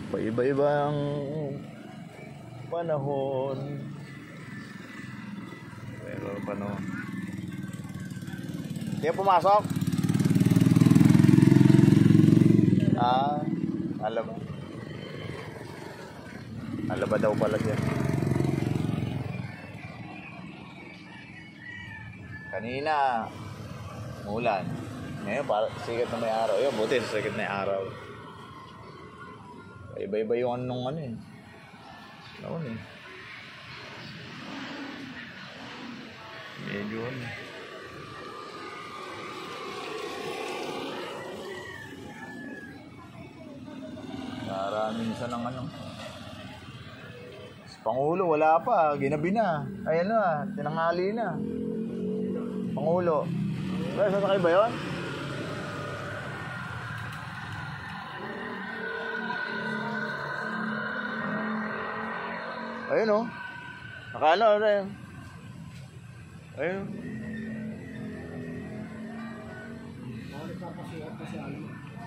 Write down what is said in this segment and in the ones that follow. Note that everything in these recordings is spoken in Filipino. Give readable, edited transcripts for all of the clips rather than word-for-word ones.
Paiba-iba ang panahon. Pero panahon. Hindi pumasok? Alam. Alam ba daw pala siya? Kanina, umulan. Ngayon, para sikat na may araw. Yun, buti sa sikat na may araw. Iba-iba yung anong ano eh. Noon eh. Medyo ano. Marami minsan ng ano. Sa Pangulo, wala pa. Ginabi na. Ayan na, tinanghali na. Pangulo. Well, sasakay ba yun? Ayun o. Nakano na yun. Ayun.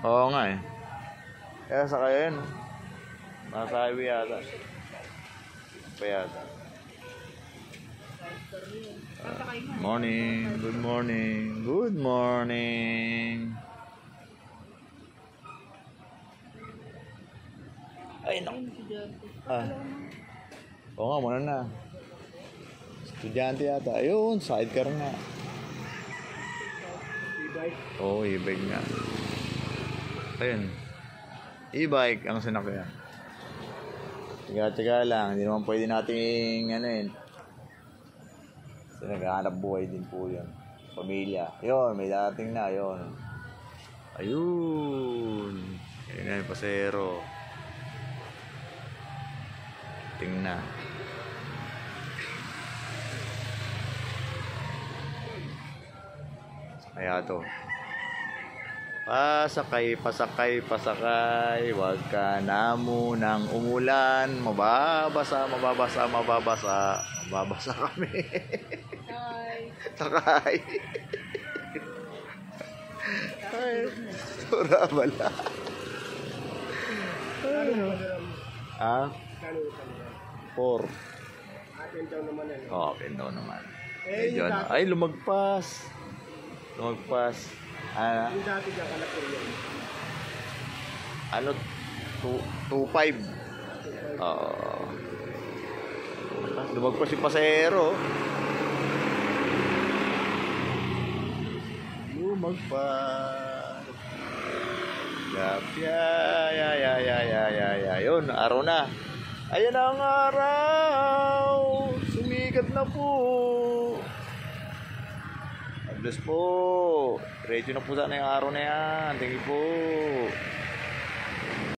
Oo nga eh. Kaya sakay yun. Nasa highway yata. Pa yata. Morning. Good morning. Good morning. Ay, naku. Oo nga, muna na. Estudyante yata. Ayun, sidecar nga. E-bike? Oo, e-bike nga. Ayun. E-bike ang sinakyan. Tiga-tiga lang. Hindi naman pwede nating ano yun. So, naghahanap buhay din po yun. Pamilya. Yun, may dating na. Yun. Ayun. Ayun na yung pasero. Tingnan. Kaya to. Pasakay, pasakay, pasakay. Huwag ka na munang umulan. Mababasa, mababasa, mababasa. Mababasa kami. Sakay. Ay, sura bala. Ah? 4. Pintaw naman yan. Oo, pintaw naman. Ay, lumagpas. Lumagpas. Yung dati dyan, anak ko yun. Ano? 2.5. Oo. Lumagpas yung pasero. Lumagpas. Yun, araw na. Ayan ang araw. Sumikat na po. Bless po. Ready na po sana yung araw na yan. Thank you po.